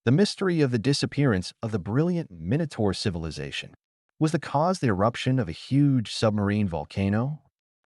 The mystery of the disappearance of the brilliant Minotaur civilization. Was the cause the eruption of a huge submarine volcano?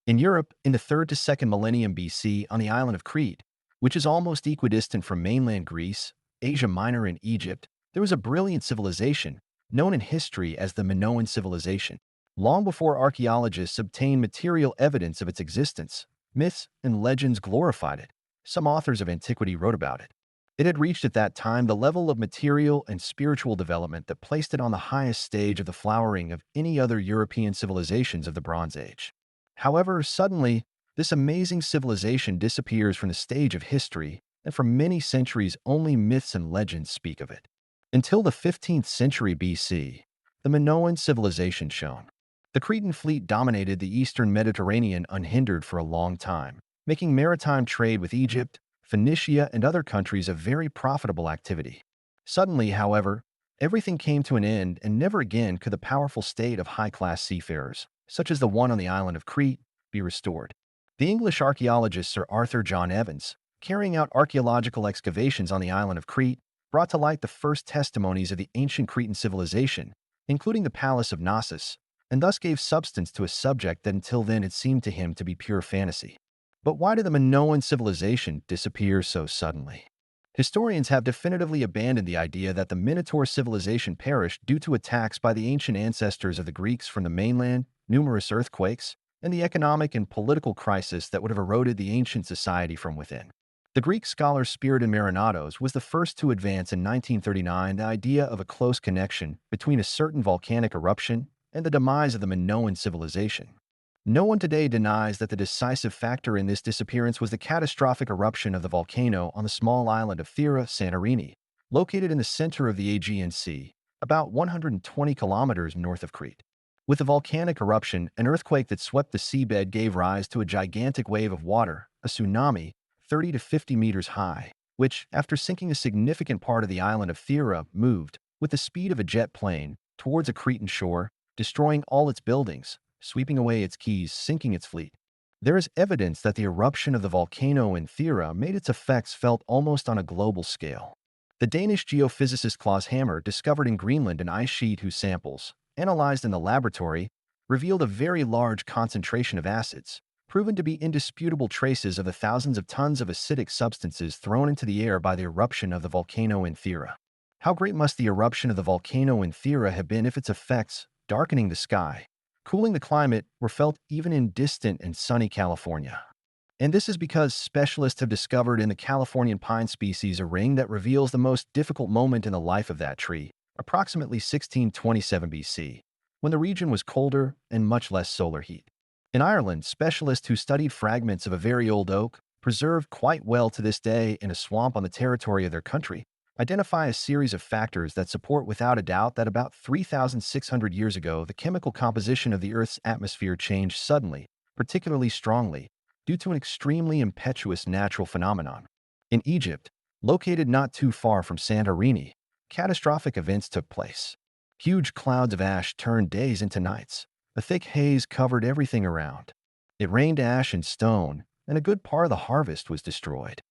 In Europe, in the 3rd to 2nd millennium BC on the island of Crete, which is almost equidistant from mainland Greece, Asia Minor and Egypt, there was a brilliant civilization known in history as the Minoan civilization. Long before archaeologists obtained material evidence of its existence, myths and legends glorified it. Some authors of antiquity wrote about it. It had reached at that time the level of material and spiritual development that placed it on the highest stage of the flowering of any other European civilizations of the Bronze Age. However, suddenly, this amazing civilization disappears from the stage of history, and for many centuries only myths and legends speak of it. Until the 15th century BC, the Minoan civilization shone. The Cretan fleet dominated the eastern Mediterranean unhindered for a long time, making maritime trade with Egypt, Phoenicia, and other countries a very profitable activity. Suddenly, however, everything came to an end, and never again could the powerful state of high-class seafarers, such as the one on the island of Crete, be restored. The English archaeologist Sir Arthur John Evans, carrying out archaeological excavations on the island of Crete, brought to light the first testimonies of the ancient Cretan civilization, including the Palace of Knossos, and thus gave substance to a subject that until then had seemed to him to be pure fantasy. But why did the Minoan civilization disappear so suddenly? Historians have definitively abandoned the idea that the Minotaur civilization perished due to attacks by the ancient ancestors of the Greeks from the mainland, numerous earthquakes, and the economic and political crisis that would have eroded the ancient society from within. The Greek scholar Spiridon Marinatos was the first to advance in 1939 the idea of a close connection between a certain volcanic eruption and the demise of the Minoan civilization. No one today denies that the decisive factor in this disappearance was the catastrophic eruption of the volcano on the small island of Thera, Santorini, located in the center of the Aegean Sea, about 120 kilometers north of Crete. With the volcanic eruption, an earthquake that swept the seabed gave rise to a gigantic wave of water, a tsunami, 30 to 50 meters high, which, after sinking a significant part of the island of Thera, moved, with the speed of a jet plane, towards a Cretan shore, destroying all its buildings, sweeping away its quays, sinking its fleet. There is evidence that the eruption of the volcano in Thera made its effects felt almost on a global scale. The Danish geophysicist Claus Hammer discovered in Greenland an ice sheet whose samples, analyzed in the laboratory, revealed a very large concentration of acids, proven to be indisputable traces of the thousands of tons of acidic substances thrown into the air by the eruption of the volcano in Thera. How great must the eruption of the volcano in Thera have been if its effects, darkening the sky, cooling the climate, were felt even in distant and sunny California? And this is because specialists have discovered in the Californian pine species a ring that reveals the most difficult moment in the life of that tree, approximately 1627 BC, when the region was colder and much less solar heat. In Ireland, specialists who studied fragments of a very old oak, preserved quite well to this day in a swamp on the territory of their country, identify a series of factors that support without a doubt that about 3,600 years ago the chemical composition of the Earth's atmosphere changed suddenly, particularly strongly, due to an extremely impetuous natural phenomenon. In Egypt, located not too far from Santorini, catastrophic events took place. Huge clouds of ash turned days into nights. A thick haze covered everything around. It rained ash and stone, and a good part of the harvest was destroyed.